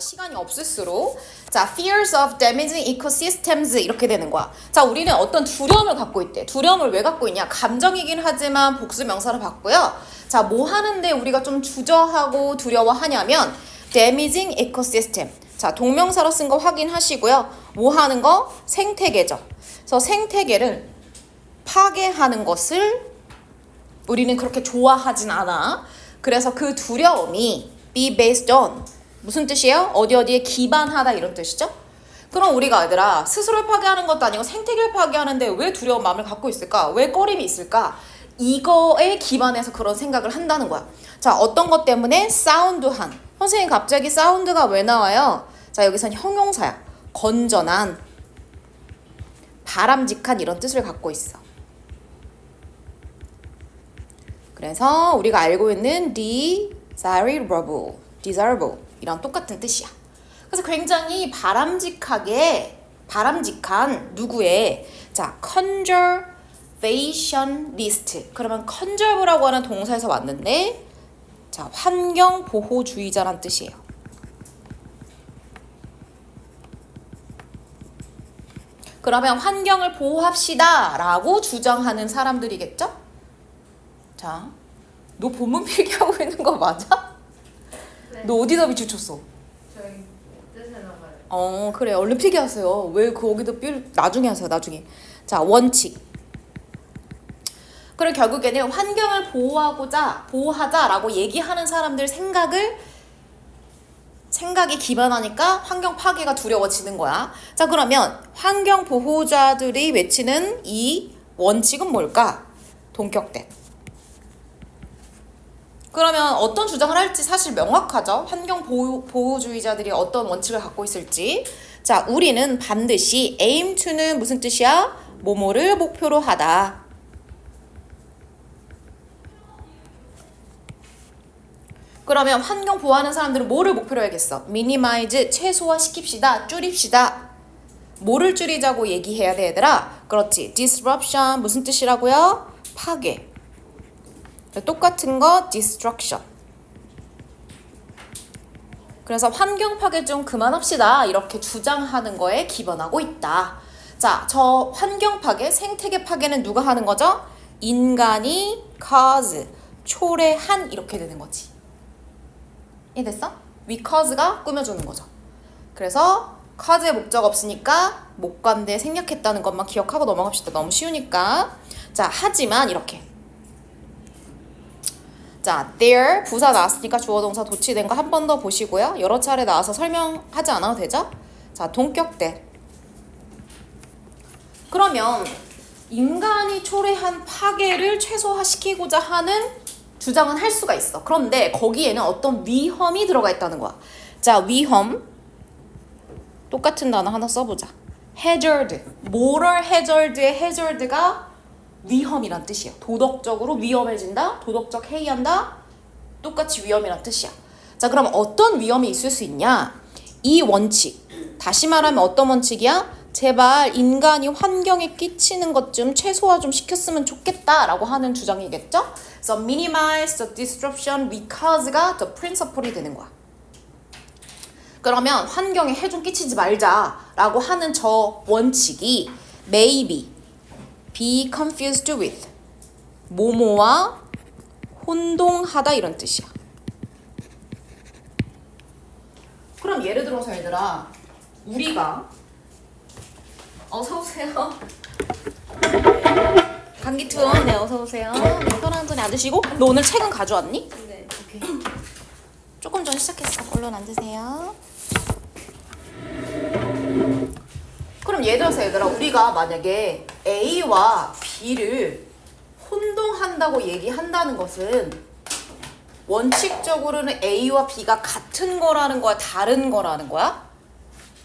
시간이 없을수록 자, fears of damaging ecosystems 이렇게 되는 거야. 자, 우리는 어떤 두려움을 갖고 있대. 두려움을 왜 갖고 있냐? 감정이긴 하지만 복수 명사를 봤고요. 자, 뭐 하는데 우리가 좀 주저하고 두려워하냐면 damaging ecosystem. 자, 동명사로 쓴 거 확인하시고요. 뭐 하는 거? 생태계죠. 그래서 생태계를 파괴하는 것을 우리는 그렇게 좋아하진 않아. 그래서 그 두려움이 be based on 무슨 뜻이에요? 어디에 기반하다 이런 뜻이죠? 그럼 우리가 얘들아 스스로를 파괴하는 것도 아니고 생태계를 파괴하는데 왜 두려운 마음을 갖고 있을까? 왜 꺼림이 있을까? 이거에 기반해서 그런 생각을 한다는 거야. 자, 어떤 것 때문에? 사운드한. 선생님 갑자기 사운드가 왜 나와요? 자, 여기선 형용사야. 건전한, 바람직한 이런 뜻을 갖고 있어. 그래서 우리가 알고 있는 desirable 이랑 똑같은 뜻이야. 그래서 굉장히 바람직한 누구의 자 conservationist. 그러면 conserve라고 하는 동사에서 왔는데 자 환경 보호주의자란 뜻이에요. 그러면 환경을 보호합시다라고 주장하는 사람들이겠죠? 자, 너 본문 필기하고 있는 거 맞아? 네. 너 어디다 비추쳤어? 저희 뜻에 나가요. 그래. 얼른 필기하세요. 왜 거기다 나중에 하세요. 나중에. 자, 원칙. 그리고 결국에는 환경을 보호하자라고 얘기하는 사람들 생각이 기반하니까 환경 파괴가 두려워지는 거야. 자, 그러면 환경 보호자들이 외치는 이 원칙은 뭘까? 동격대. 그러면 어떤 주장을 할지 사실 명확하죠. 환경 보호주의자들이 어떤 원칙을 갖고 있을지. 자, 우리는 반드시 aim to는 무슨 뜻이야? 뭐뭐를 목표로 하다. 그러면 환경 보호하는 사람들은 뭐를 목표로 해야겠어? minimize, 최소화시킵시다, 줄입시다. 뭐를 줄이자고 얘기해야 돼, 얘들아? 그렇지. disruption, 무슨 뜻이라고요? 파괴. 똑같은 거 destruction. 그래서 환경 파괴 좀 그만합시다 이렇게 주장하는 거에 기반하고 있다. 자, 저 환경 파괴, 생태계 파괴는 누가 하는 거죠? 인간이 cause, 초래한 이렇게 되는 거지. 이해됐어? we cause가 꾸며주는 거죠. 그래서 cause의 목적 없으니까 목관대 생략했다는 것만 기억하고 넘어갑시다. 너무 쉬우니까. 자, 하지만 이렇게 자, there 부사 나왔으니까 주어 동사 도치된 거 한 번 더 보시고요. 여러 차례 나와서 설명하지 않아도 되죠? 자, 동격대. 그러면 인간이 초래한 파괴를 최소화시키고자 하는 주장은 할 수가 있어. 그런데 거기에는 어떤 위험이 들어가 있다는 거야. 자, 위험. 똑같은 단어 하나 써보자. hazard. moral hazard의 hazard가 위험이란 뜻이에요. 도덕적으로 위험해진다. 도덕적 해이한다. 똑같이 위험이란 뜻이야. 자, 그럼 어떤 위험이 있을 수 있냐? 이 원칙. 다시 말하면 어떤 원칙이야? 제발 인간이 환경에 끼치는 것 좀 최소화 좀 시켰으면 좋겠다라고 하는 주장이겠죠? 그래서 minimize the disruption because가 the principle이 되는 거야. 그러면 환경에 해 좀 끼치지 말자라고 하는 저 원칙이 maybe be confused with 뭐뭐와 혼동하다 이런 뜻이야. 그럼 예를 들어서 얘들아 우리가 어서오세요. 강기투 네 어서오세요. 네, 편한 자리 앉으시고 너 오늘 책은 가져왔니? 네. 오케이. 조금 전 시작했어. 얼른 앉으세요. 그럼 예를 들어서 얘들아 우리가 만약에 A와 B를 혼동한다고 얘기한다는 것은 원칙적으로는 A와 B가 같은 거라는 거야? 다른 거라는 거야?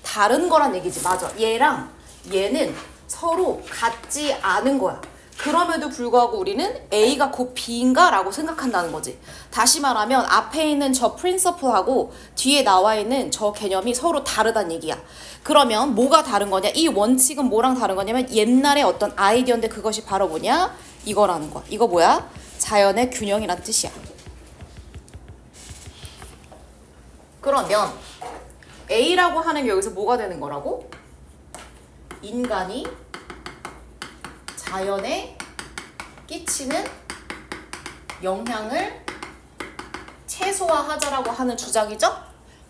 다른 거란 얘기지. 맞아. 얘랑 얘는 서로 같지 않은 거야. 그럼에도 불구하고 우리는 A가 곧 B인가? 라고 생각한다는 거지. 다시 말하면 앞에 있는 저 principle하고 뒤에 나와 있는 저 개념이 서로 다르다는 얘기야. 그러면 뭐가 다른 거냐? 이 원칙은 뭐랑 다른 거냐면 옛날에 어떤 아이디어인데 그것이 바로 뭐냐? 이거라는 거야. 이거 뭐야? 자연의 균형이란 뜻이야. 그러면 A라고 하는 게 여기서 뭐가 되는 거라고? 인간이 자연에 끼치는 영향을 최소화하자라고 하는 주장이죠?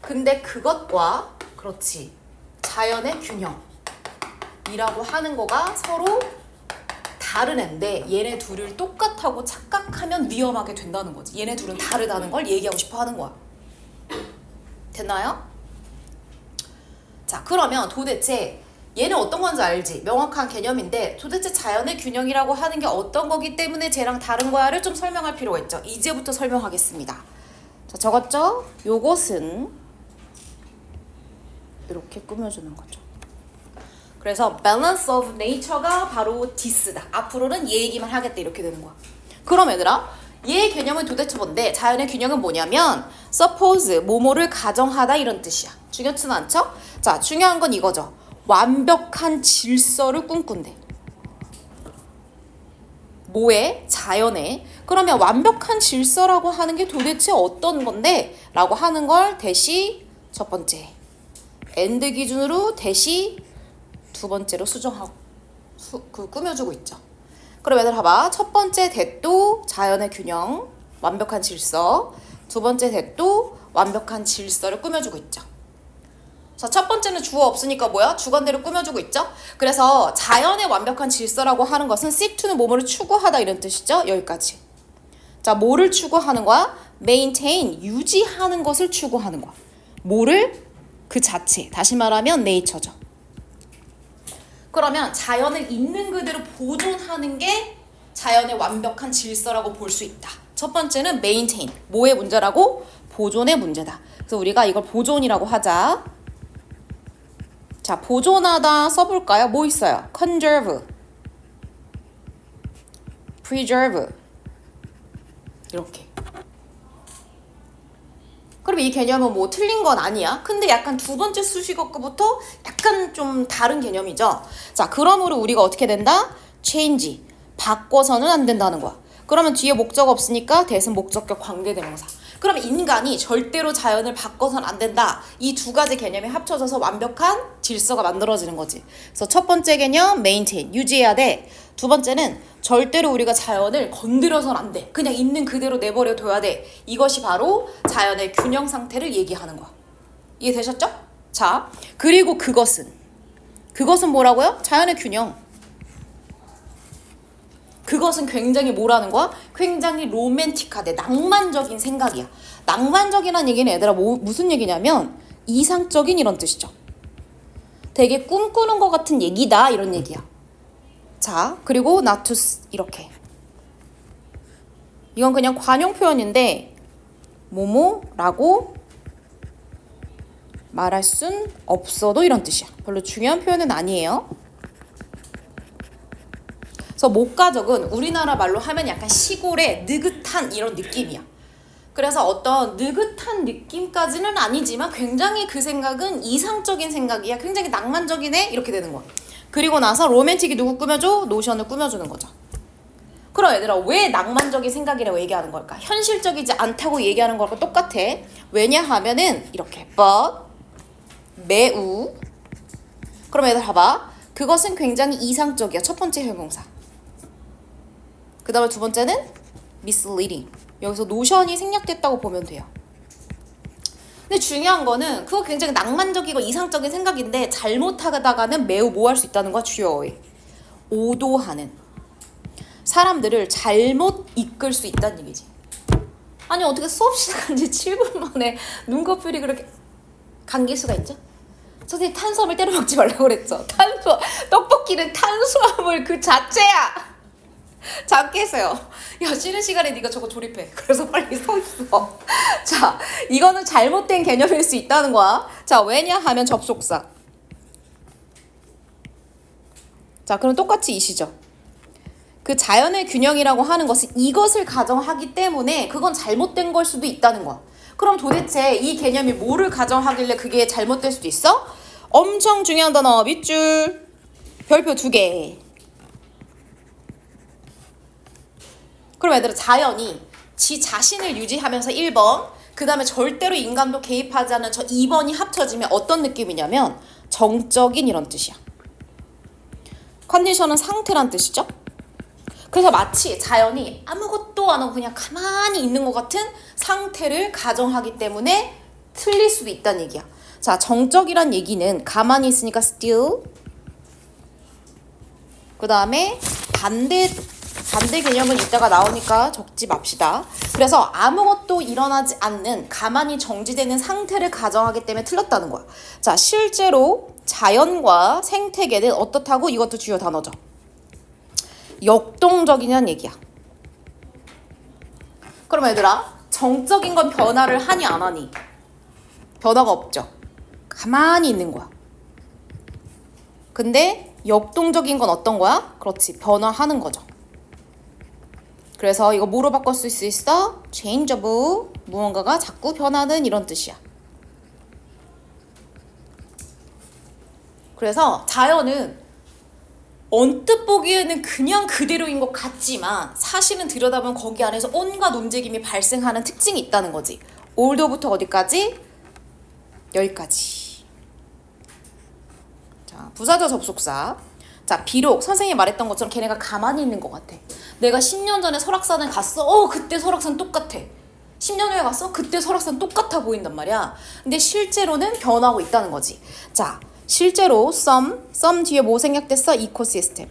근데 그것과 그렇지 자연의 균형이라고 하는 거가 서로 다른 앤데 얘네 둘을 똑같다고 착각하면 위험하게 된다는 거지. 얘네 둘은 다르다는 걸 얘기하고 싶어 하는 거야. 됐나요? 자, 그러면 도대체 얘는 어떤 건지 알지? 명확한 개념인데 도대체 자연의 균형이라고 하는 게 어떤 거기 때문에 쟤랑 다른 거야를 좀 설명할 필요가 있죠. 이제부터 설명하겠습니다. 자, 적었죠? 요것은 이렇게 꾸며주는 거죠. 그래서 balance of nature가 바로 this다. 앞으로는 얘 얘기만 하겠다 이렇게 되는 거야. 그럼 얘들아, 얘의 개념은 도대체 뭔데? 자연의 균형은 뭐냐면 suppose 뭐뭐를 가정하다 이런 뜻이야. 중요치는 않죠? 자, 중요한 건 이거죠. 완벽한 질서를 꿈꾼대. 뭐에? 자연에. 그러면 완벽한 질서라고 하는 게 도대체 어떤 건데? 라고 하는 걸 대시 첫 번째 and 기준으로 대시 두 번째로 수정하고 꾸며주고 있죠. 그럼 얘들 봐봐. 첫 번째 대도 자연의 균형, 완벽한 질서. 두 번째 대도 완벽한 질서를 꾸며주고 있죠. 자, 첫 번째는 주어 없으니까 뭐야? 주관대로 꾸며주고 있죠. 그래서 자연의 완벽한 질서라고 하는 것은 seek to는 뭐뭐를 추구하다 이런 뜻이죠. 여기까지. 자, 뭐를 추구하는 거야? maintain, 유지하는 것을 추구하는 거야. 뭐를? 그 자체. 다시 말하면 nature죠. 그러면 자연을 있는 그대로 보존하는 게 자연의 완벽한 질서라고 볼 수 있다. 첫 번째는 maintain. 뭐의 문제라고? 보존의 문제다. 그래서 우리가 이걸 보존이라고 하자. 자, 보존하다 써볼까요? 뭐 있어요? conserve, preserve 이렇게. 그럼 이 개념은 뭐 틀린 건 아니야. 근데 약간 두 번째 수식어부터 약간 좀 다른 개념이죠. 자, 그러므로 우리가 어떻게 된다? change, 바꿔서는 안 된다는 거야. 그러면 뒤에 목적 없으니까 대신 목적격 관계대명사. 그러면 인간이 절대로 자연을 바꿔서는 안 된다. 이 두 가지 개념이 합쳐져서 완벽한 질서가 만들어지는 거지. 그래서 첫 번째 개념 maintain, 유지해야 돼. 두 번째는 절대로 우리가 자연을 건드려서는 안 돼. 그냥 있는 그대로 내버려 둬야 돼. 이것이 바로 자연의 균형 상태를 얘기하는 거야. 이해되셨죠? 자, 그리고 그것은 뭐라고요? 자연의 균형. 그것은 굉장히 뭐라는 거야? 굉장히 로맨틱하대. 낭만적인 생각이야. 낭만적이라는 얘기는 얘들아 무슨 얘기냐면 이상적인 이런 뜻이죠. 되게 꿈꾸는 것 같은 얘기다 이런 얘기야. 자, 그리고 not to 이렇게. 이건 그냥 관용 표현인데 뭐뭐라고 말할 순 없어도 이런 뜻이야. 별로 중요한 표현은 아니에요. 그래서 목가적은 우리나라 말로 하면 약간 시골의 느긋한 이런 느낌이야. 그래서 어떤 느긋한 느낌까지는 아니지만 굉장히 그 생각은 이상적인 생각이야. 굉장히 낭만적이네 이렇게 되는 거야. 그리고 나서 로맨틱이 누구 꾸며줘? 노션을 꾸며주는 거죠. 그럼 얘들아 왜 낭만적인 생각이라고 얘기하는 걸까? 현실적이지 않다고 얘기하는 거랑 똑같아. 왜냐하면은 이렇게 but, 매우. 그럼 얘들 봐봐. 그것은 굉장히 이상적이야. 첫 번째 형용사. 그 다음에 두 번째는 misleading. 여기서 노션이 생략됐다고 보면 돼요. 근데 중요한 거는 그거 굉장히 낭만적이고 이상적인 생각인데 잘못하다가는 매우 뭐 할 수 있다는 거야. 주어에 오도하는 사람들을 잘못 이끌 수 있다는 얘기지. 아니 어떻게 수업 시작한 지 7분 만에 눈꺼풀이 그렇게 감길 수가 있죠? 선생님 탄수화물 때려 먹지 말라고 그랬죠. 떡볶이는 탄수화물 그 자체야. 작게 했어요. 야, 쉬는 시간에 네가 저거 조립해. 그래서 빨리 서 있어. 자, 이거는 잘못된 개념일 수 있다는 거야. 자, 왜냐하면 접속사. 자, 그럼 똑같이 이시죠. 그 자연의 균형이라고 하는 것은 이것을 가정하기 때문에 그건 잘못된 걸 수도 있다는 거야. 그럼 도대체 이 개념이 뭐를 가정하길래 그게 잘못될 수도 있어? 엄청 중요한 단어 밑줄 별표 2개. 그럼 얘들아 자연이 지 자신을 유지하면서 1번 그 다음에 절대로 인간도 개입하지 않는 저 2번이 합쳐지면 어떤 느낌이냐면 정적인 이런 뜻이야. 컨디션은 상태란 뜻이죠. 그래서 마치 자연이 아무것도 안 하고 그냥 가만히 있는 것 같은 상태를 가정하기 때문에 틀릴 수도 있다는 얘기야. 자, 정적이란 얘기는 가만히 있으니까 still, 그 다음에 반대 개념은 이따가 나오니까 적지 맙시다. 그래서 아무것도 일어나지 않는 가만히 정지되는 상태를 가정하기 때문에 틀렸다는 거야. 자, 실제로 자연과 생태계는 어떻다고? 이것도 주요 단어죠. 역동적이냐는 얘기야. 그럼 얘들아, 정적인 건 변화를 하니 안 하니? 변화가 없죠. 가만히 있는 거야. 근데 역동적인 건 어떤 거야? 그렇지, 변화하는 거죠. 그래서 이거 뭐로 바꿀 수 있어? change of, 무언가가 자꾸 변하는 이런 뜻이야. 그래서 자연은 언뜻 보기에는 그냥 그대로인 것 같지만 사실은 들여다보면 거기 안에서 온갖 움직임이 발생하는 특징이 있다는 거지. 올도부터 어디까지? 여기까지. 자, 부사적 접속사. 자, 비록 선생님이 말했던 것처럼 걔네가 가만히 있는 것 같아. 내가 10년 전에 설악산을 갔어. 그때 설악산 똑같아. 10년 후에 갔어. 그때 설악산 똑같아 보인단 말이야. 근데 실제로는 변하고 있다는 거지. 자, 실제로 some 뒤에 뭐 생략됐어? 이코시스템.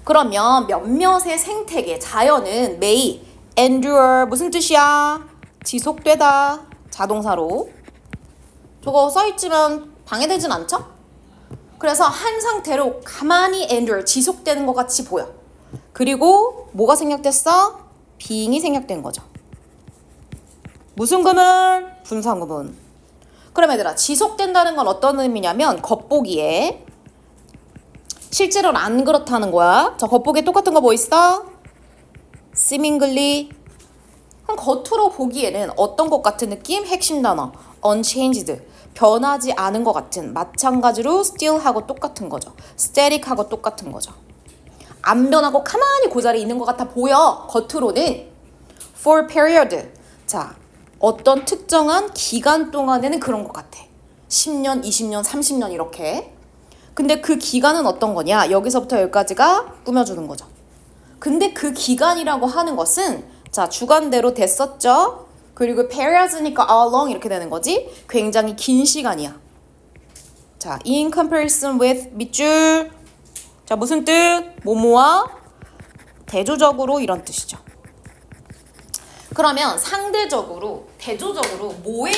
그러면 몇몇의 생태계, 자연은 may endure 무슨 뜻이야? 지속되다. 자동사로. 저거 써있지만 방해되진 않죠? 그래서 한 상태로 가만히 endure, 지속되는 것 같이 보여. 그리고 뭐가 생략됐어? being이 생략된 거죠. 무슨 구문? 분사 구문. 그럼 얘들아, 지속된다는 건 어떤 의미냐면 겉보기에 실제로는 안 그렇다는 거야. 자, 겉보기에 똑같은 거 뭐 있어? seemingly. 그럼 겉으로 보기에는 어떤 것 같은 느낌? 핵심 단어 unchanged, 변하지 않은 것 같은. 마찬가지로 still하고 똑같은 거죠. static하고 똑같은 거죠. 안 변하고 가만히 그 자리에 있는 것 같아 보여. 겉으로는. for period. 자, 어떤 특정한 기간 동안에는 그런 것 같아. 10년, 20년, 30년 이렇게. 근데 그 기간은 어떤 거냐? 여기서부터 여기까지가 꾸며주는 거죠. 근데 그 기간이라고 하는 것은 자, 주관대로 됐었죠? 그리고 periods니까 how long 이렇게 되는 거지. 굉장히 긴 시간이야. 자, in comparison with 밑줄. 자, 무슨 뜻? 뭐뭐와 대조적으로 이런 뜻이죠. 그러면 상대적으로, 대조적으로 뭐에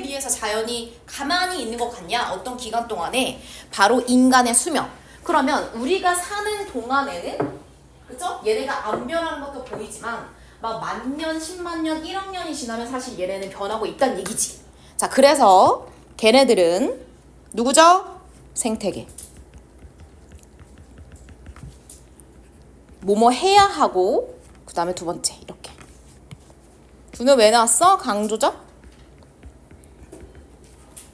비해서 자연이 가만히 있는 것 같냐? 어떤 기간 동안에? 바로 인간의 수명. 그러면 우리가 사는 동안에는, 그죠? 얘네가 안 변하는 것도 보이지만 막 만년, 10만 년, 1억 년이 지나면 사실 얘네는 변하고 있다는 얘기지. 자, 그래서 걔네들은 누구죠? 생태계. 뭐뭐 해야 하고 그 다음에 두 번째 이렇게. 두는 왜 나왔어? 강조죠?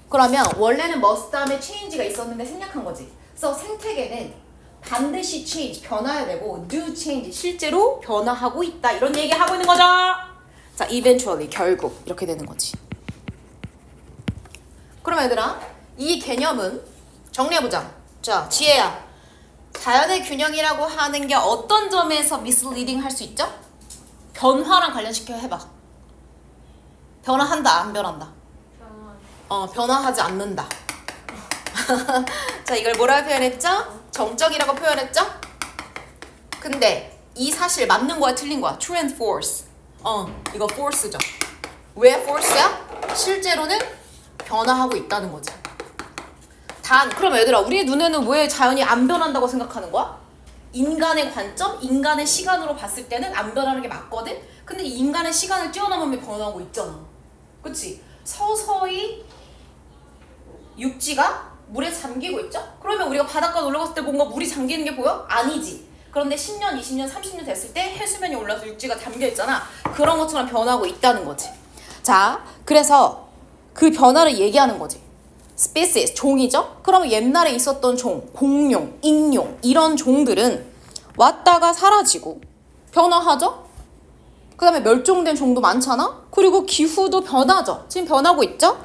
그러면 원래는 must 다음에 change가 있었는데 생략한 거지. 그래서 생태계는 반드시 change, 변화해야 되고 do change, 실제로 변화하고 있다. 이런 얘기 하고 있는 거죠. 자, eventually, 결국 이렇게 되는 거지. 그럼 얘들아, 이 개념은 정리해보자. 자, 지혜야. 자연의 균형이라고 하는 게 어떤 점에서 misleading 할 수 있죠? 변화랑 관련시켜 해봐. 변화한다, 안 변한다? 변화하지 않는다. 자, 이걸 뭐라고 표현했죠? 정적이라고 표현했죠? 근데 이 사실 맞는 거야, 틀린 거야? True and false. 이거 false죠. 왜 false야? 실제로는 변화하고 있다는 거지. 그럼 얘들아, 우리 눈에는 왜 자연이 안 변한다고 생각하는 거야? 인간의 관점, 인간의 시간으로 봤을 때는 안 변하는 게 맞거든? 근데 인간의 시간을 뛰어넘으면 변하고 있잖아. 그치? 서서히 육지가 물에 잠기고 있죠? 그러면 우리가 바닷가 놀러 갔을 때 뭔가 물이 잠기는 게 보여? 아니지. 그런데 10년, 20년, 30년 됐을 때 해수면이 올라서 육지가 잠겨 있잖아. 그런 것처럼 변하고 있다는 거지. 자, 그래서 그 변화를 얘기하는 거지. species, 종이죠? 그러면 옛날에 있었던 종, 공룡, 익룡 이런 종들은 왔다가 사라지고 변화하죠? 그 다음에 멸종된 종도 많잖아? 그리고 기후도 변하죠. 지금 변하고 있죠?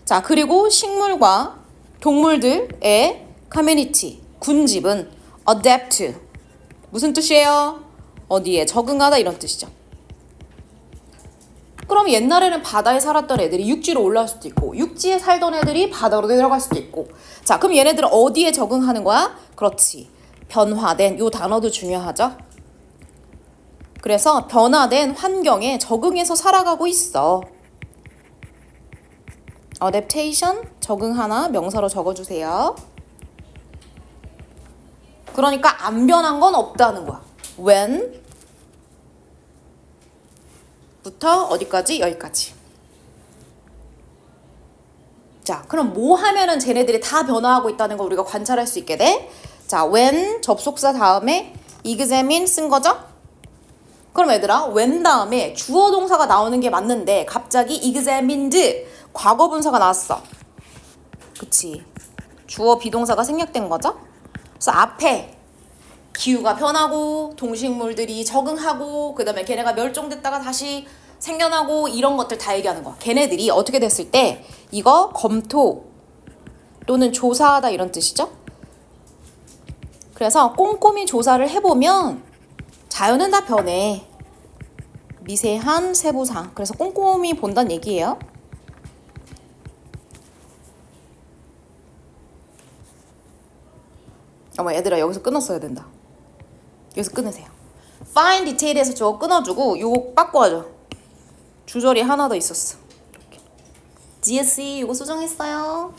자, 그리고 식물과 동물들의 커뮤니티, 군집은 adapt. 무슨 뜻이에요? 어디에 적응하다 이런 뜻이죠. 그럼 옛날에는 바다에 살았던 애들이 육지로 올라올 수도 있고 육지에 살던 애들이 바다로 내려갈 수도 있고 자, 그럼 얘네들은 어디에 적응하는 거야? 그렇지. 변화된 요 단어도 중요하죠. 그래서 변화된 환경에 적응해서 살아가고 있어. adaptation 적응하나 명사로 적어주세요. 그러니까 안 변한 건 없다는 거야. when 부터 어디까지? 여기까지. 자, 그럼 뭐 하면은 쟤네들이 다 변화하고 있다는 걸 우리가 관찰할 수 있게 돼? 자, when 접속사 다음에 examine 쓴 거죠? 그럼 얘들아, when 다음에 주어 동사가 나오는 게 맞는데 갑자기 examined 과거 분사가 나왔어. 그치? 주어 비동사가 생략된 거죠? 그래서 앞에 기후가 변하고 동식물들이 적응하고 그 다음에 걔네가 멸종됐다가 다시 생겨나고 이런 것들 다 얘기하는 거야. 걔네들이 어떻게 됐을 때 이거 검토 또는 조사하다 이런 뜻이죠. 그래서 꼼꼼히 조사를 해보면 자연은 다 변해. 미세한 세부사항. 그래서 꼼꼼히 본다는 얘기예요. 어머 얘들아 여기서 끊었어야 된다. 여기서 끊으세요. Find detail에서 저거 끊어주고 요거 바꿔줘. 주절이 하나 더 있었어. 이렇게. GSE 요거 수정했어요.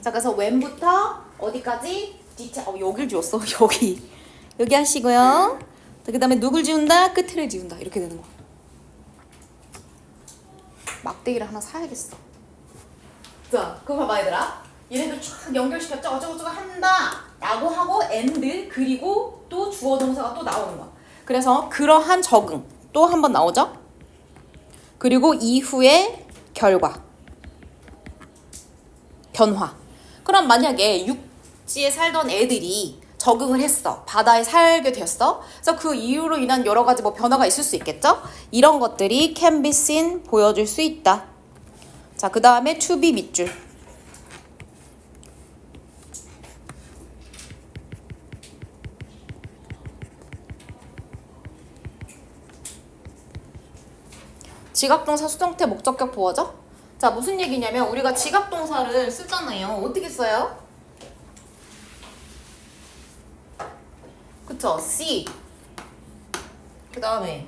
자 그래서 when부터 어디까지? detail. 여길 지웠어. 여기 하시고요. 그 다음에 누굴 지운다? 끝을 지운다. 이렇게 되는 거야. 막대기를 하나 사야겠어. 자 그거 봐봐 얘들아. 얘네들 쫙 연결시켰죠? 어쩌고저쩌고 한다 라고 하고 and 그리고 또 주어 동사가 또 나오는 거야. 그래서 그러한 적응 또 한 번 나오죠? 그리고 이후의 결과 변화. 그럼 만약에 육지에 살던 애들이 적응을 했어. 바다에 살게 됐어. 그래서 그 이유로 인한 여러 가지 뭐 변화가 있을 수 있겠죠? 이런 것들이 can be seen 보여줄 수 있다. 자, 그 다음에 to be 밑줄. 지각동사 수동태 목적격 보어죠? 자 무슨 얘기냐면 우리가 지각동사를 쓰잖아요. 어떻게 써요? 그쵸? see 그 다음에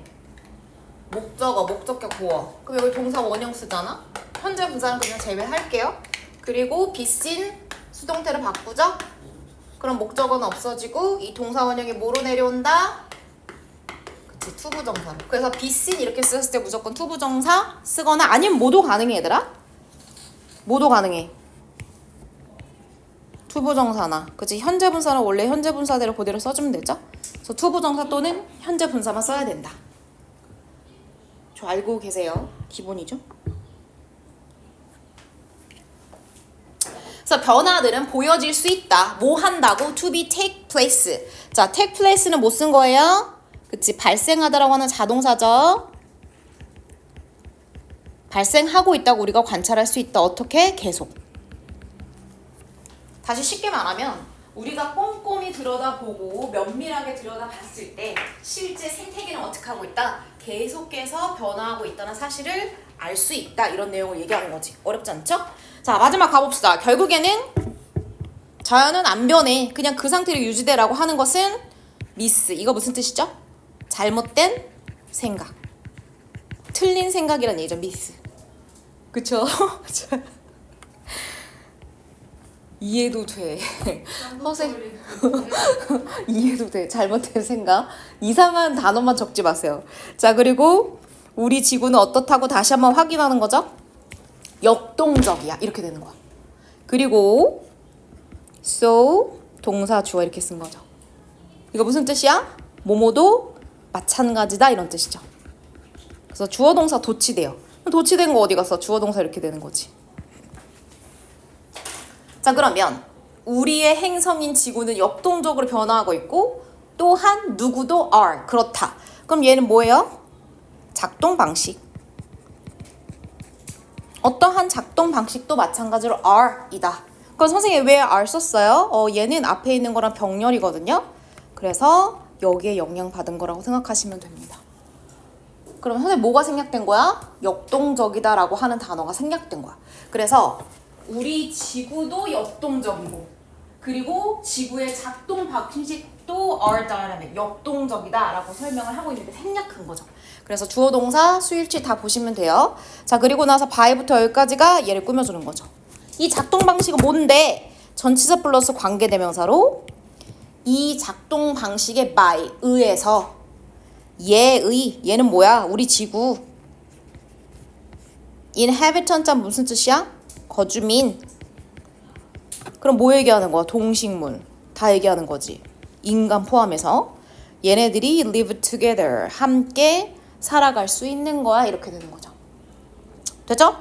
목적어 목적격 보어. 그럼 여기 동사 원형 쓰잖아? 현재 분사는 그냥 제외할게요. 그리고 be seen 수동태를 바꾸죠? 그럼 목적어는 없어지고 이 동사 원형이 뭐로 내려온다? 그치, 투부정사로. 그래서 be seen 이렇게 썼을 때 무조건 투부정사 쓰거나 아니면 모두 가능해 얘들아. 모두 가능해. 투부정사나 그치 현재 분사는 원래 현재 분사대로 그대로 써주면 되죠. 그래서 투부정사 또는 현재 분사만 써야 된다. 저 알고 계세요. 기본이죠. 그래서 변화들은 보여질 수 있다. 뭐 한다고? To be take place. 자, take place는 뭐 쓴 거예요? 그치 발생하다라고 하는 자동사죠. 발생하고 있다고 우리가 관찰할 수 있다. 어떻게? 계속. 다시 쉽게 말하면 우리가 꼼꼼히 들여다보고 면밀하게 들여다봤을 때 실제 생태계는 어떻게 하고 있다? 계속해서 변화하고 있다는 사실을 알 수 있다. 이런 내용을 얘기하는 거지. 어렵지 않죠? 자 마지막 가봅시다. 결국에는 자연은 안 변해. 그냥 그 상태로 유지되라고 하는 것은 미스. 이거 무슨 뜻이죠? 잘못된 생각. 틀린 생각이란 얘기죠. 미스. 그쵸? 이해도 돼. 허세. 이해도 돼. 잘못된 생각. 이상한 단어만 적지 마세요. 자, 그리고 우리 지구는 어떻다고 다시 한번 확인하는 거죠? 역동적이야. 이렇게 되는 거야. 그리고 so 동사 주어 이렇게 쓴 거죠. 이거 무슨 뜻이야? 뭐뭐도 마찬가지다 이런 뜻이죠. 그래서 주어 동사 도치돼요. 도치된 거 어디 갔어? 주어 동사 이렇게 되는 거지. 자 그러면 우리의 행성인 지구는 역동적으로 변화하고 있고 또한 누구도 are 그렇다. 그럼 얘는 뭐예요? 작동 방식. 어떠한 작동 방식도 마찬가지로 are이다. 그럼 선생님 왜 are 썼어요? 얘는 앞에 있는 거랑 병렬이거든요. 그래서 여기에 영향받은 거라고 생각하시면 됩니다. 그럼 선생님 뭐가 생략된 거야? 역동적이다 라고 하는 단어가 생략된 거야. 그래서 우리 지구도 역동적이고 그리고 지구의 작동 방식도 are dynamic, 역동적이다 라고 설명을 하고 있는데 생략한 거죠. 그래서 주어 동사 수일치 다 보시면 돼요. 자, 그리고 나서 by부터 여기까지가 얘를 꾸며주는 거죠. 이 작동 방식은 뭔데? 전치사 플러스 관계대명사로 이 작동 방식의 by, 의에서 얘는 뭐야? 우리 지구. inhabitant은 무슨 뜻이야? 거주민. 그럼 뭐 얘기하는 거야? 동식물. 다 얘기하는 거지. 인간 포함해서. 얘네들이 live together. 함께 살아갈 수 있는 거야. 이렇게 되는 거죠. 됐죠?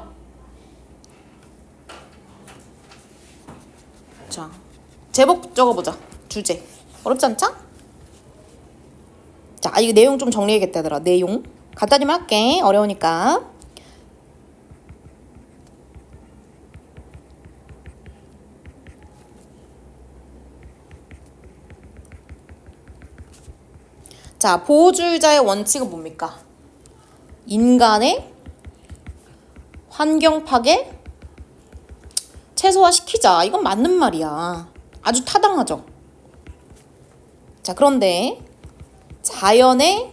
자, 제목 적어보자. 주제. 어렵지 않죠? 자, 이거 내용 좀 정리해야겠다, 얘들아. 내용. 간단히만 할게. 어려우니까. 자, 보호주의자의 원칙은 뭡니까? 인간의 환경 파괴 최소화시키자. 이건 맞는 말이야. 아주 타당하죠. 자, 그런데 자연의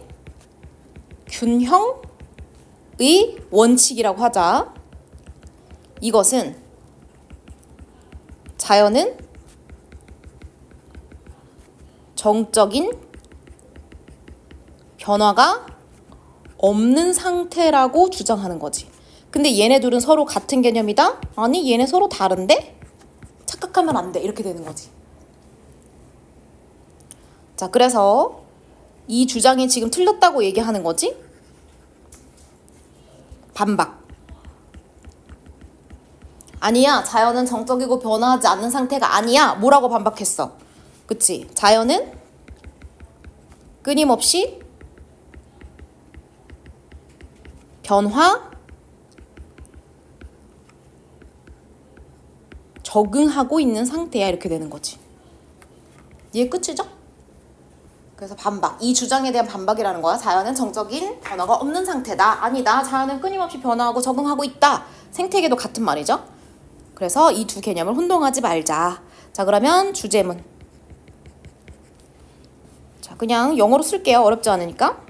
균형의 원칙이라고 하자. 이것은 자연은 정적인 변화가 없는 상태라고 주장하는 거지. 근데 얘네 둘은 서로 같은 개념이다? 아니, 얘네 서로 다른데? 착각하면 안 돼. 이렇게 되는 거지. 자, 그래서 이 주장이 지금 틀렸다고 얘기하는 거지? 반박. 아니야, 자연은 정적이고 변화하지 않는 상태가 아니야. 뭐라고 반박했어? 그치? 자연은 끊임없이 변화, 적응하고 있는 상태야. 이렇게 되는 거지. 이게 끝이죠? 그래서 반박. 이 주장에 대한 반박이라는 거야. 자연은 정적인 변화가 없는 상태다. 아니다. 자연은 끊임없이 변화하고 적응하고 있다. 생태계도 같은 말이죠. 그래서 이 두 개념을 혼동하지 말자. 자, 그러면 주제문. 자, 그냥 영어로 쓸게요. 어렵지 않으니까.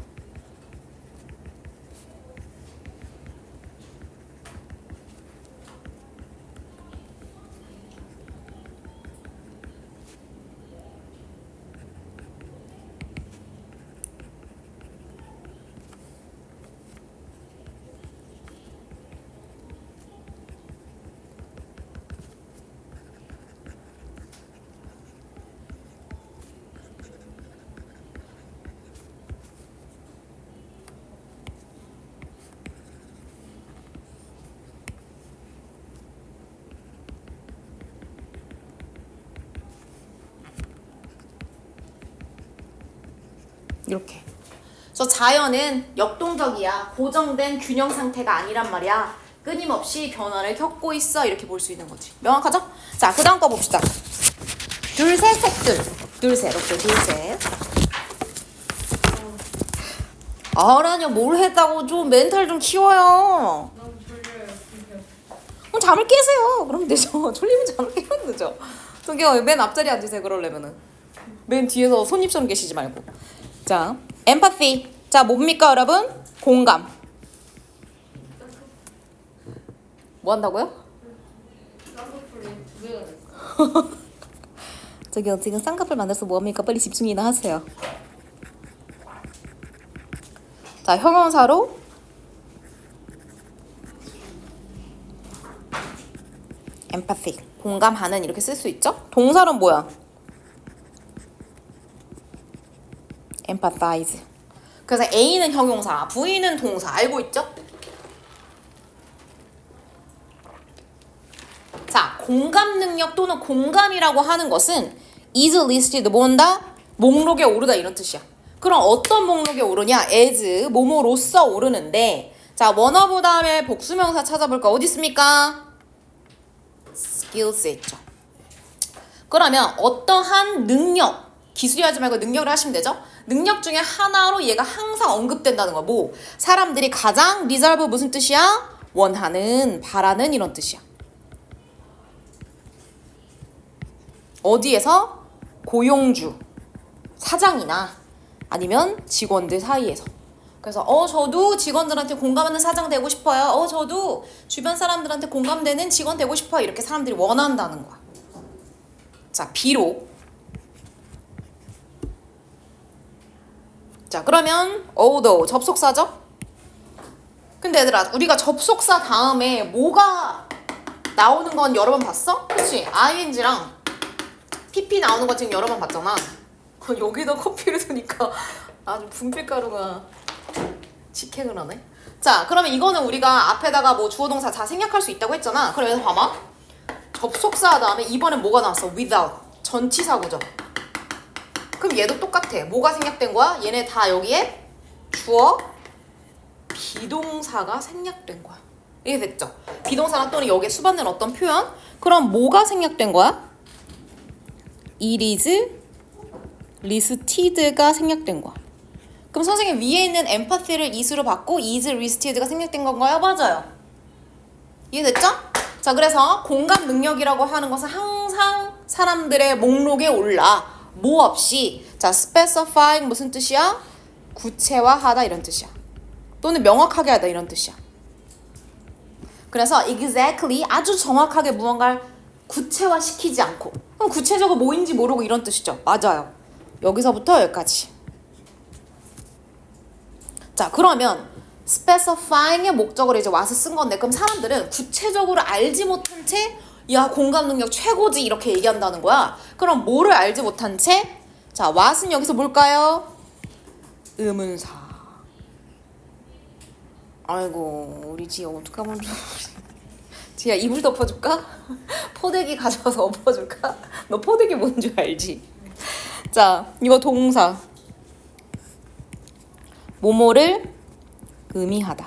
이렇게. 그래서 자연은 역동적이야. 고정된 균형 상태가 아니란 말이야. 끊임없이 변화를 겪고 있어. 이렇게 볼 수 있는 거지. 명확하죠? 자, 그 다음 거 봅시다. 둘, 셋, 색들. 둘, 셋. 오케이, 둘, 셋. 아라뇨, 뭘 했다고 좀 멘탈 좀 키워요. 너무 졸려요. 지금. 그럼 잠을 깨세요. 그럼 되죠. 졸리면 잠을 깨면 되죠. 저기요, 맨 앞자리에 앉으세요. 그러려면은. 맨 뒤에서 손님처럼 계시지 말고. 자, empathy. 자, 뭡니까, 여러분? 공감. 뭐 한다고요? 쌍꺼풀이 두 개가 됐어. 저기요, 지금 쌍꺼풀 만들어서 뭐합니까? 빨리 집중이나 하세요. 자, 형용사로 empathy. 공감하는 이렇게 쓸 수 있죠? 동사는 뭐야? empathize. 그래서 A는 형용사, V는 동사. 알고 있죠? 자, 공감 능력 또는 공감이라고 하는 것은 is listed, 뭔다? 목록에 오르다 이런 뜻이야. 그럼 어떤 목록에 오르냐? as, 뭐뭐로써 오르는데 자, 원어브 다음에 복수명사 찾아볼까? 어디 있습니까? skills에 있죠. 그러면 어떠한 능력, 기술이 하지 말고 능력을 하시면 되죠? 능력 중에 하나로 얘가 항상 언급된다는 거. 뭐? 사람들이 가장 reserve 무슨 뜻이야? 원하는, 바라는 이런 뜻이야. 어디에서? 고용주, 사장이나 아니면 직원들 사이에서. 그래서 저도 직원들한테 공감하는 사장 되고 싶어요. 저도 주변 사람들한테 공감되는 직원 되고 싶어요. 이렇게 사람들이 원한다는 거야. 자, 비록. 자, 그러면 although 접속사죠? 근데 얘들아, 우리가 접속사 다음에 뭐가 나오는 건 여러 번 봤어? 그치? ing랑 pp 나오는 거 지금 여러 번 봤잖아. 여기다 커피를 두니까 아주 분필가루가 직행을 하네. 자, 그러면 이거는 우리가 앞에다가 뭐 주어동사 다 생략할 수 있다고 했잖아. 그래서 봐봐. 접속사 다음에 이번엔 뭐가 나왔어? without. 전치사구죠. 그럼 얘도 똑같아. 뭐가 생략된 거야? 얘네 다 여기에 주어 비동사가 생략된 거야. 이게 됐죠? 비동사나 또는 여기에 수반된 어떤 표현? 그럼 뭐가 생략된 거야? It is listed가 생략된 거야. 그럼 선생님 위에 있는 empathy를 is로 받고 is listed가 생략된 건가요? 맞아요. 이해됐죠? 자, 그래서 공감 능력이라고 하는 것은 항상 사람들의 목록에 올라. 뭐 없이. 자, specifying 무슨 뜻이야? 구체화하다 이런 뜻이야. 또는 명확하게 하다 이런 뜻이야. 그래서 exactly 아주 정확하게 무언가를 구체화시키지 않고. 그럼 구체적으로 뭐인지 모르고 이런 뜻이죠. 맞아요. 여기서부터 여기까지. 자, 그러면 specifying의 목적으로 이제 와서 쓴 건데 그럼 사람들은 구체적으로 알지 못한 채 야, 공감 능력 최고지 이렇게 얘기한다는 거야. 그럼 뭐를 알지 못한 채? 자, what은 여기서 뭘까요? 의문사. 아이고, 우리 지혜 어떡하면 좋아. 지혜야, 이불 덮어줄까? 포대기 가져와서 엎어줄까? 너 포대기 뭔 줄 알지? 자, 이거 동사. 뭐뭐를 의미하다.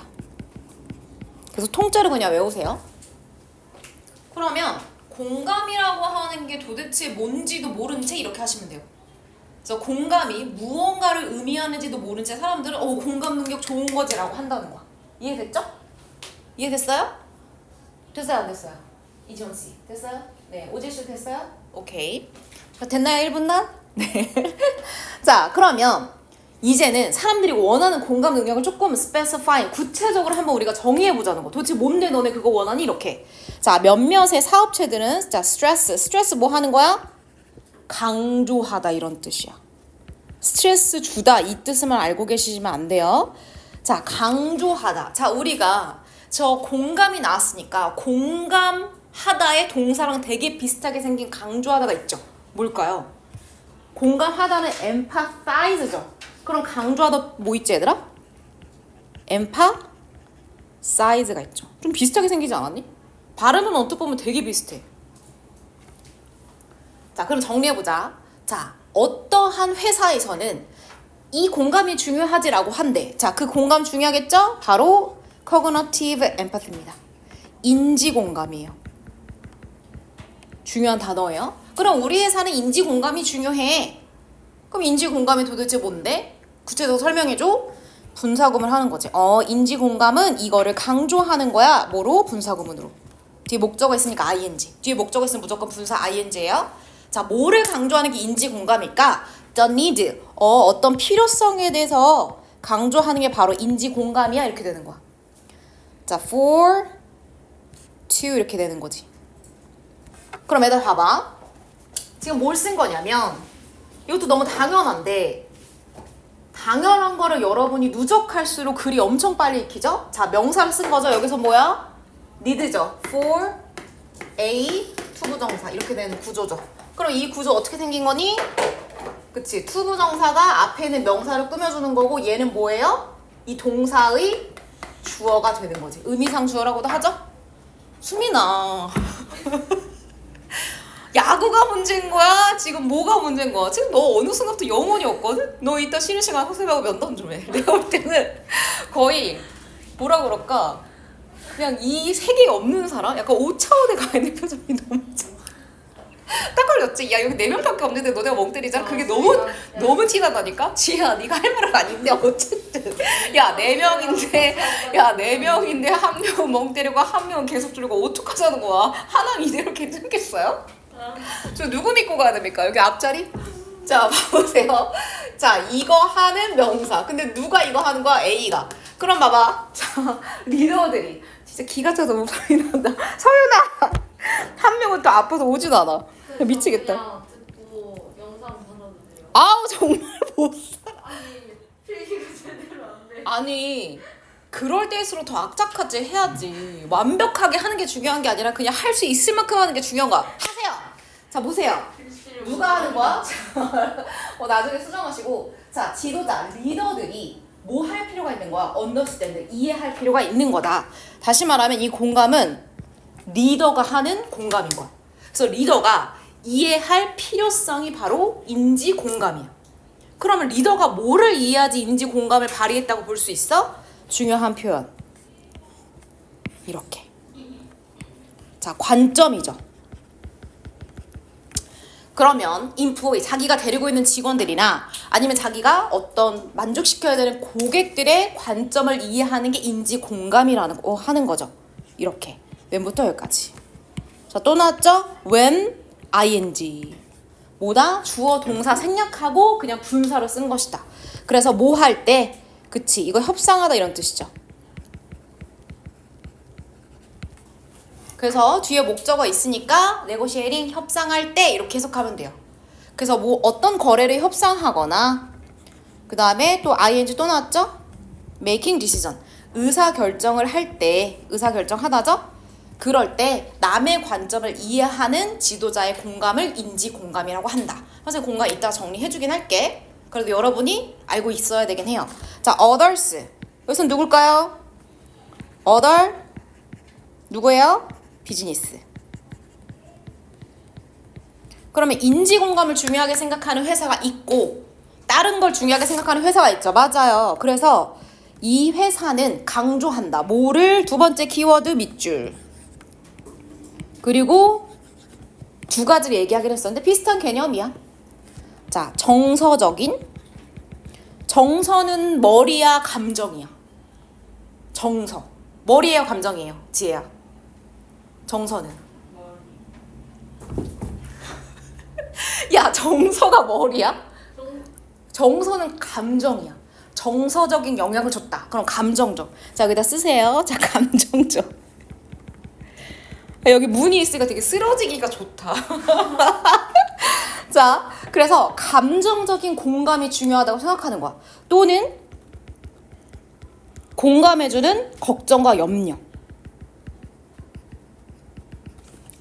그래서 통째로 그냥 외우세요. 그러면 공감이라고 하는 게 도대체 뭔지도 모른 채 이렇게 하시면 돼요. 그래서 공감이 무언가를 의미하는지도 모른 채 사람들은 공감 능력 좋은 거지라고 한다는 거야. 이해됐죠? 이해됐어요? 됐어요, 안 됐어요? 이지원 씨 됐어요? 네, 오재 씨 됐어요? 오케이. 됐나요, 1분 난? 네. 자, 그러면 이제는 사람들이 원하는 공감 능력을 조금 specify, 구체적으로 한번 우리가 정의해보자는 거. 도대체 뭔데 너네 그거 원하니? 이렇게. 자, 몇몇의 사업체들은 자, 스트레스 뭐 하는 거야? 강조하다 이런 뜻이야. 스트레스 주다 이 뜻만 알고 계시면 안 돼요. 자, 강조하다. 자, 우리가 저 공감이 나왔으니까 공감하다의 동사랑 되게 비슷하게 생긴 강조하다가 있죠. 뭘까요? 공감하다는 empathize죠. 그럼 강조하다 뭐 있지 얘들아? emphasize가 있죠. 좀 비슷하게 생기지 않았니? 발음은 어떻게 보면 되게 비슷해. 자, 그럼 정리해보자. 자, 어떠한 회사에서는 이 공감이 중요하지라고 한대. 자, 그 공감 중요하겠죠? 바로 cognitive empathy입니다. 인지 공감이에요. 중요한 단어예요. 그럼 우리 회사는 인지 공감이 중요해. 그럼 인지 공감이 도대체 뭔데? 구체적으로 설명해줘. 분사구문을 하는 거지. 인지 공감은 이거를 강조하는 거야. 뭐로? 분사구문으로. 뒤에 목적어 있으니까 ing. 뒤에 목적어 있으면 무조건 분사 ing예요. 자, 뭐를 강조하는 게 인지 공감일까? The need. 어떤 필요성에 대해서 강조하는 게 바로 인지 공감이야. 이렇게 되는 거야. 자, for, to 이렇게 되는 거지. 그럼 얘들 봐봐. 지금 뭘 쓴 거냐면 이것도 너무 당연한데 당연한 거를 여러분이 누적할수록 글이 엄청 빨리 익히죠? 자, 명사를 쓴 거죠. 여기서 뭐야? need죠. for, a, 투부정사 이렇게 되는 구조죠. 그럼 이 구조 어떻게 생긴 거니? 그치, 투부정사가 앞에 있는 명사를 꾸며주는 거고 얘는 뭐예요? 이 동사의 주어가 되는 거지. 의미상 주어라고도 하죠? 수민아 야구가 문제인 거야? 지금 뭐가 문제인 거야? 지금 너 어느 순간부터 영혼이 없거든? 너 이따 쉬는 시간 학습하고 면담 좀 해. 내가 볼 때는 거의 뭐라 그럴까? 그냥 이 세계에 없는 사람? 약간 5차원에 가 있는 표정이 너무 딱 걸렸지? 야 여기 4명밖에 없는데 너네가 멍 때리잖아? 그게 너무 티나다니까? 지혜야 네가 할 말은 아닌데 어쨌든 야 4명인데 야 4명인데 한 명은 멍 때리고 한 명은 계속 줄이고 어떡하자는 거야? 하나는 이대로 괜찮겠어요? 저 누구 믿고 가야 됩니까? 여기 앞자리? 자 봐보세요. 자 이거 하는 명사. 근데 누가 이거 하는 거야? A가. 그럼 봐봐. 자 리더들이 진짜 기가 차서 목소리 난다. 서윤아 한 명은 또 아파서 오지도 않아. 미치겠다. 그냥 듣고 영상 받아도 돼요. 아우 정말 못 살아. 아니 필기가 제대로 안 돼. 아니 그럴 때일수록 더 악착같이 해야지. 완벽하게 하는 게 중요한 게 아니라 그냥 할 수 있을 만큼 하는 게 중요한 거야. 하세요. 자 보세요. 글씨를 누가 하는 거야? 나중에 수정하시고. 자 지도자 리더들이 뭐 할 필요가 있는 거야? understand 이해할 필요가 있는 거다. 다시 말하면 이 공감은 리더가 하는 공감인 거야. 그래서 리더가 이해할 필요성이 바로 인지 공감이야. 그러면 리더가 뭐를 이해해야지 인지 공감을 발휘했다고 볼 수 있어? 중요한 표현. 이렇게. 자, 관점이죠. 그러면 employee, 자기가 데리고 있는 직원들이나 아니면 자기가 어떤 만족시켜야 되는 고객들의 관점을 이해하는 게 인지 공감이라는 거 하는 거죠. 이렇게. 웬부터 여기까지. 자, 또 나왔죠? when, ing. 뭐다? 주어, 동사 생략하고 그냥 분사로 쓴 것이다. 그래서 뭐 할 때, 그치, 이거 협상하다 이런 뜻이죠. 그래서 뒤에 목적어 있으니까 negotiating, 협상할 때 이렇게 해석하면 돼요. 그래서 뭐 어떤 거래를 협상하거나 그 다음에 또 ing 또 나왔죠? making decision, 의사결정을 할 때, 의사결정하다죠? 그럴 때 남의 관점을 이해하는 지도자의 공감을 인지공감이라고 한다. 선생님 공감 이따 정리해주긴 할게. 그래도 여러분이 알고 있어야 되긴 해요. 자, others. 여기서는 누굴까요? other 누구예요? 비즈니스. 그러면 인지공감을 중요하게 생각하는 회사가 있고 다른 걸 중요하게 생각하는 회사가 있죠. 맞아요. 그래서 이 회사는 강조한다. 뭐를? 두 번째 키워드 밑줄. 그리고 두 가지를 얘기하기로 했었는데 비슷한 개념이야. 자, 정서적인. 정서는 머리야 감정이야. 정서. 머리예요 감정이에요. 지혜야. 정서는. 야, 정서가 머리야? 정서는 감정이야. 정서적인 영향을 줬다. 그럼 감정적. 자, 여기다 쓰세요. 자, 감정적. 여기 문이 있으니까 되게 쓰러지기가 좋다. 자, 그래서 감정적인 공감이 중요하다고 생각하는 거야. 또는 공감해주는 걱정과 염려.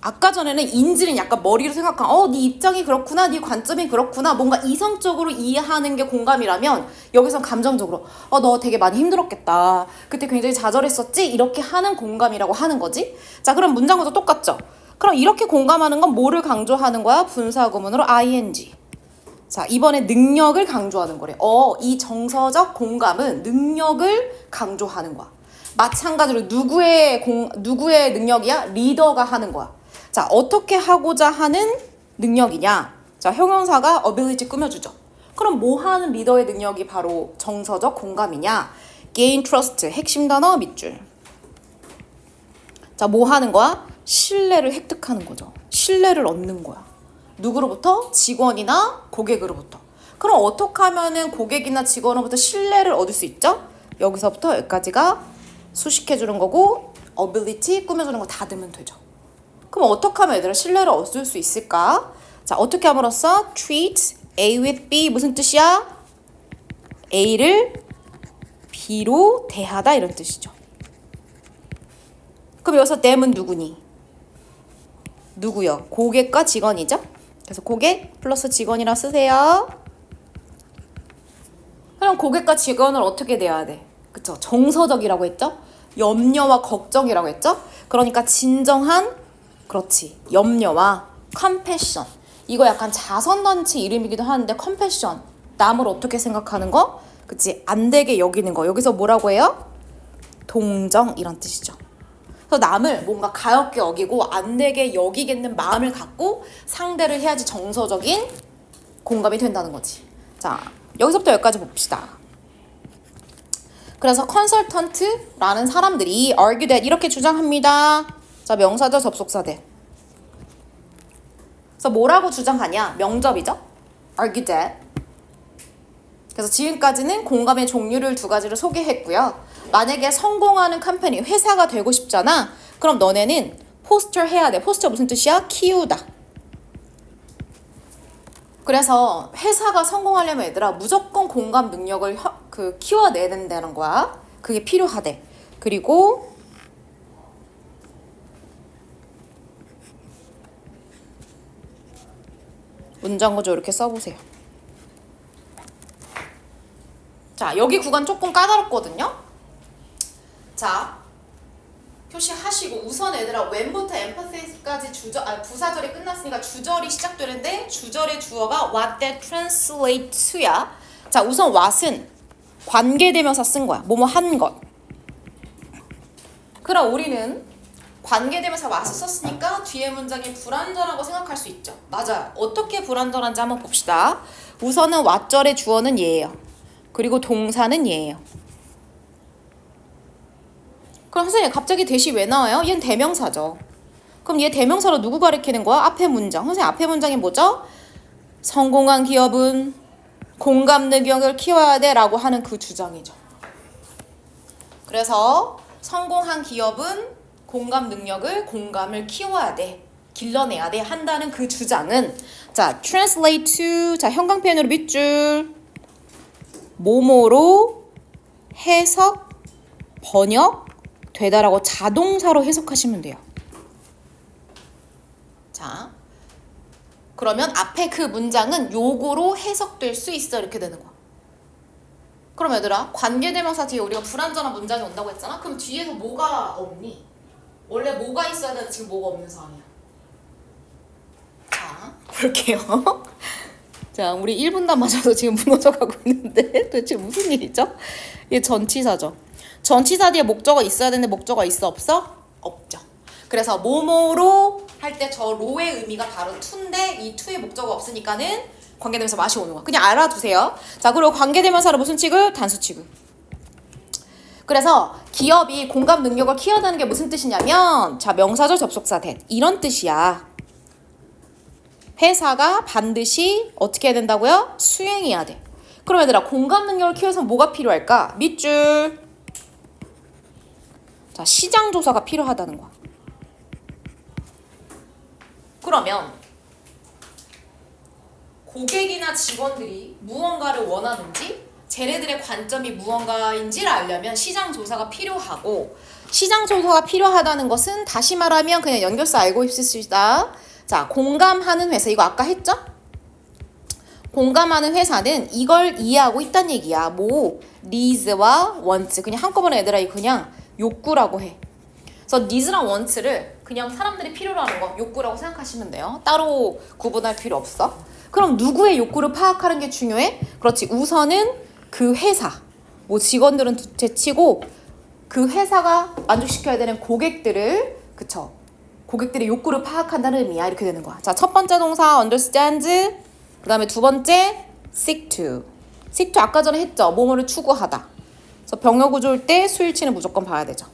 아까 전에는 인지는 약간 머리로 생각한 네 입장이 그렇구나, 네 관점이 그렇구나, 뭔가 이성적으로 이해하는 게 공감이라면 여기선 감정적으로 너 되게 많이 힘들었겠다, 그때 굉장히 좌절했었지, 이렇게 하는 공감이라고 하는 거지. 자, 그럼 문장구도 똑같죠. 그럼 이렇게 공감하는 건 뭐를 강조하는 거야? 분사구문으로 ing. 자, 이번에 능력을 강조하는 거래. 이 정서적 공감은 능력을 강조하는 거야. 마찬가지로 누구의 능력이야? 리더가 하는 거야. 자, 어떻게 하고자 하는 능력이냐? 자, 형용사가 ability 꾸며주죠. 그럼 뭐 하는 리더의 능력이 바로 정서적 공감이냐? gain trust, 핵심 단어 밑줄. 자, 뭐 하는 거야? 신뢰를 획득하는 거죠. 신뢰를 얻는 거야. 누구로부터? 직원이나 고객으로부터. 그럼 어떻게 하면은 고객이나 직원으로부터 신뢰를 얻을 수 있죠? 여기서부터 여기까지가 수식해주는 거고 ability 꾸며주는 거 다 넣으면 되죠. 그럼 어떻게 하면 얘들아 신뢰를 얻을 수 있을까? 자, 어떻게 함으로써 treat A with B 무슨 뜻이야? A를 B로 대하다 이런 뜻이죠. 그럼 여기서 them은 누구니? 누구요? 고객과 직원이죠? 그래서 고객 플러스 직원이라 쓰세요. 그럼 고객과 직원을 어떻게 대해야 돼? 그쵸? 정서적이라고 했죠? 염려와 걱정이라고 했죠? 그러니까 진정한, 그렇지, 염려와 compassion. 이거 약간 자선단체 이름이기도 하는데 compassion. 남을 어떻게 생각하는 거? 그치? 안 되게 여기는 거. 여기서 뭐라고 해요? 동정 이런 뜻이죠. 그래서 남을 뭔가 가엽게 여기고 안 되게 여기겠는 마음을 갖고 상대를 해야지 정서적인 공감이 된다는 거지. 자, 여기서부터 여기까지 봅시다. 그래서 컨설턴트라는 사람들이 argue that 이렇게 주장합니다. 자, 명사절 접속사 대. 그래서 뭐라고 주장하냐? 명접이죠. argue that. 그래서 지금까지는 공감의 종류를 두 가지를 소개했고요. 만약에 성공하는 컴퍼니, 회사가 되고 싶잖아. 그럼 너네는 포스터 해야 돼. 포스터 무슨 뜻이야? 키우다. 그래서 회사가 성공하려면 얘들아 무조건 공감 능력을 키워내야 된다는 거야. 그게 필요하대. 그리고 문장구조 이렇게 써보세요. 자, 여기 구간 조금 까다롭거든요. 자, 표시하시고 우선 얘들아 when부터 empathys까지 부사절이 끝났으니까 주절이 시작되는데 주절의 주어가 what that translate to야. 자, 우선 what은 관계대명사 쓴 거야. 뭐뭐 한 것. 그럼 우리는 관계대명사 what을 썼으니까 뒤에 문장이 불완전하고 생각할 수 있죠. 맞아요. 어떻게 불완전한지 한번 봅시다. 우선은 what절의 주어는 얘예요. 그리고 동사는 얘예요. 그럼 선생님 갑자기 대시 왜 나와요? 얘는 대명사죠. 그럼 얘 대명사로 누구 가리키는 거야? 앞에 문장. 선생님 앞에 문장이 뭐죠? 성공한 기업은 공감 능력을 키워야 돼 라고 하는 그 주장이죠. 그래서 성공한 기업은 공감을 키워야 돼. 길러내야 돼. 한다는 그 주장은 자, translate to 자, 형광펜으로 밑줄 뭐뭐로 해석, 번역 되다라고 자동사로 해석하시면 돼요. 자, 그러면 앞에 그 문장은 요거로 해석될 수 있어 이렇게 되는 거야. 그럼 얘들아 관계대명사 뒤에 우리가 불완전한 문장이 온다고 했잖아. 그럼 뒤에서 뭐가 없니? 원래 뭐가 있어야 되는데 지금 뭐가 없는 상황이야. 자, 볼게요. 자, 우리 1분단 맞아서 지금 무너져 가고 있는데 도대체 무슨 일이죠? 이게 전치사죠. 전치사 뒤에 목적어 있어야 되는데 목적어 있어 없어? 없죠. 그래서 뭐뭐로 할 때 저 로의 의미가 바로 to인데 이 to의 목적어 없으니까는 관계대명사 맛이 오는 거야. 그냥 알아두세요. 자, 그리고 관계대명사로 무슨 취급? 단수 취급. 그래서 기업이 공감 능력을 키워내는 게 무슨 뜻이냐면 자, 명사절 접속사 that 이런 뜻이야. 회사가 반드시 어떻게 해야 된다고요? 수행해야 돼. 그럼 얘들아 공감 능력을 키워서 뭐가 필요할까? 밑줄. 자, 시장 조사가 필요하다는 거야. 그러면 고객이나 직원들이 무언가를 원하는지 쟤네들의 관점이 무언가인지를 알려면 시장 조사가 필요하고 시장 조사가 필요하다는 것은 다시 말하면 그냥 연결사 알고 있읍시다. 자, 공감하는 회사 이거 아까 했죠? 공감하는 회사는 이걸 이해하고 있다는 얘기야. 뭐 needs와 wants 그냥 한꺼번에 얘들아 이거 그냥 욕구라고 해. 그래서 needs랑 wants를 그냥 사람들이 필요로 하는 거 욕구라고 생각하시면 돼요. 따로 구분할 필요 없어. 그럼 누구의 욕구를 파악하는 게 중요해? 그렇지. 우선은 그 회사. 뭐 직원들은 제치고 그 회사가 만족시켜야 되는 고객들을 그쵸. 고객들의 욕구를 파악한다는 의미야. 이렇게 되는 거야. 자, 첫 번째 동사 understand. 그 다음에 두 번째 seek to. seek to 아까 전에 했죠. 뭐뭐를 추구하다. 그래서 병역 구조일 때 수일치는 무조건 봐야 되죠.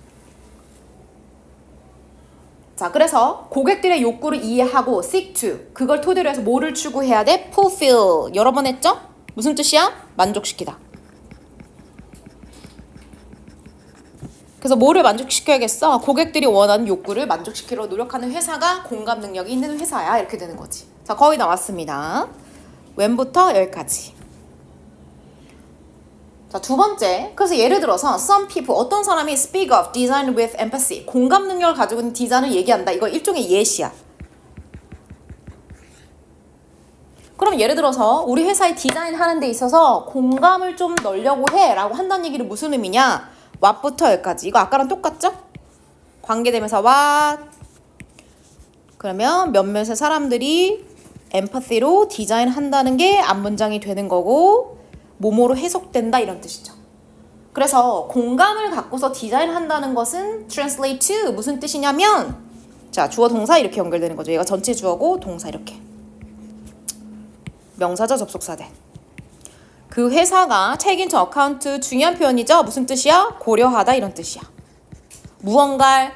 자, 그래서 고객들의 욕구를 이해하고 seek to 그걸 토대로 해서 뭐를 추구해야 돼? fulfill 여러 번 했죠? 무슨 뜻이야? 만족시키다. 그래서 뭐를 만족시켜야겠어? 고객들이 원하는 욕구를 만족시키려 노력하는 회사가 공감 능력이 있는 회사야. 이렇게 되는 거지. 자, 거의 나왔습니다. when부터 여기까지. 자, 두 번째. 그래서 예를 들어서 some people 어떤 사람이 speak of design with empathy 공감 능력을 가지고 있는 디자인을 얘기한다. 이거 일종의 예시야. 그럼 예를 들어서 우리 회사에 디자인 하는 데 있어서 공감을 좀 넣으려고 해 라고 한다는 얘기는 무슨 의미냐? what부터 여기까지. 이거 아까랑 똑같죠? 관계대명사 what 그러면 몇몇의 사람들이 empathy로 디자인한다는 게 앞문장이 되는 거고 뭐뭐로 해석된다 이런 뜻이죠. 그래서 공감을 갖고서 디자인한다는 것은 translate to 무슨 뜻이냐면 자 주어 동사 이렇게 연결되는 거죠. 얘가 전체 주어고 동사 이렇게 명사죠 접속사 대. 그 회사가 take into account 중요한 표현이죠. 무슨 뜻이야? 고려하다 이런 뜻이야. 무언가를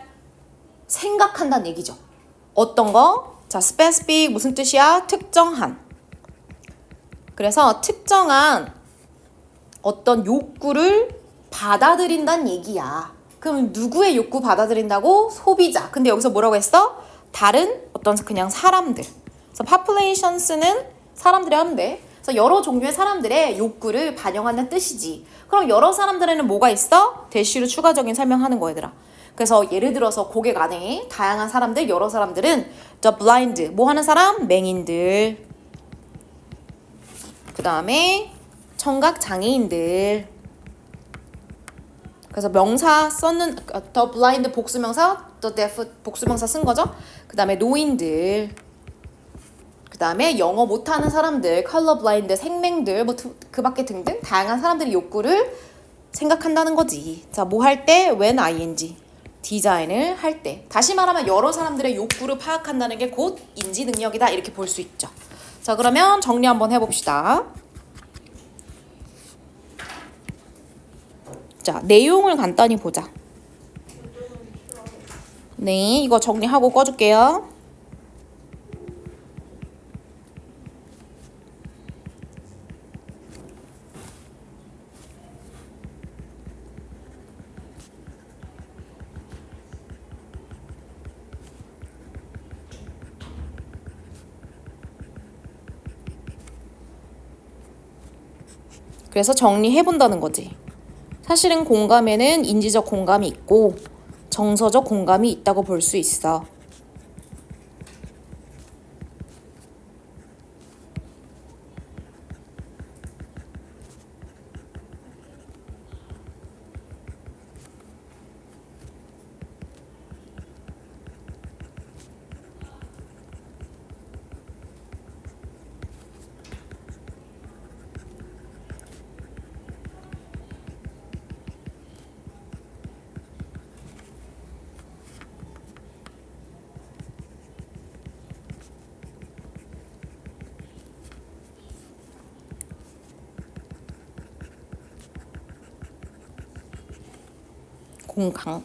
생각한다는 얘기죠. 어떤 거? 자, specific 무슨 뜻이야? 특정한. 그래서 특정한 어떤 욕구를 받아들인다는 얘기야. 그럼 누구의 욕구 받아들인다고? 소비자. 근데 여기서 뭐라고 했어? 다른 어떤 그냥 사람들. 그래서 populations는 사람들이 하는데 그래서 여러 종류의 사람들의 욕구를 반영한다는 뜻이지. 그럼 여러 사람들에는 뭐가 있어? 대시로 추가적인 설명하는 거 얘들아. 그래서 예를 들어서 고객 안에 다양한 사람들, 여러 사람들은 the blind, 뭐 하는 사람? 맹인들. 그 다음에 청각 장애인들. 그래서 명사 썼는 the blind 복수명사, the deaf 복수명사 쓴 거죠. 그 다음에 노인들. 그 다음에 영어 못하는 사람들, color blind, 생맹들, 뭐 그 밖에 등등 다양한 사람들의 욕구를 생각한다는 거지. 자, 뭐 할 때? when ing. 디자인을 할 때. 다시 말하면 여러 사람들의 욕구를 파악한다는 게 곧 인지 능력이다. 이렇게 볼 수 있죠. 자, 그러면 정리 한번 해봅시다. 자, 내용을 간단히 보자. 네, 이거 정리하고 꺼줄게요. 그래서 정리해본다는 거지. 사실은 공감에는 인지적 공감이 있고 정서적 공감이 있다고 볼 수 있어.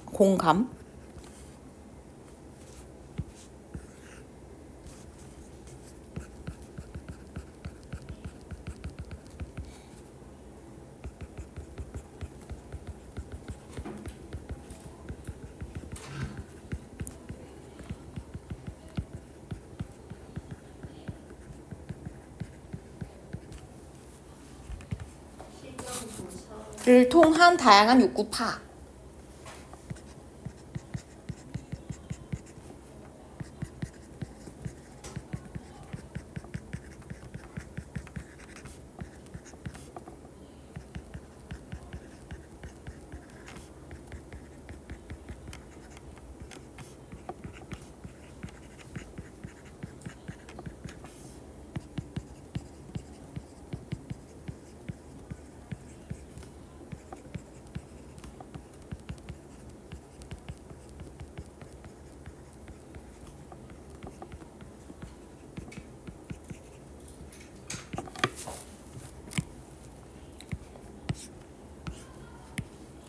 공감. 를 통한 다양한 욕구 파악.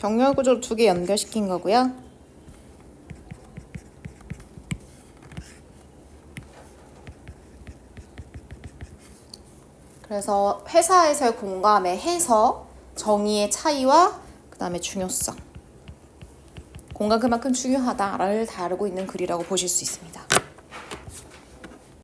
병렬 구조로 두 개 연결시킨 거고요. 그래서 회사에서의 공감의 해석, 정의의 차이와 그 다음에 중요성. 공감 그만큼 중요하다를 다루고 있는 글이라고 보실 수 있습니다.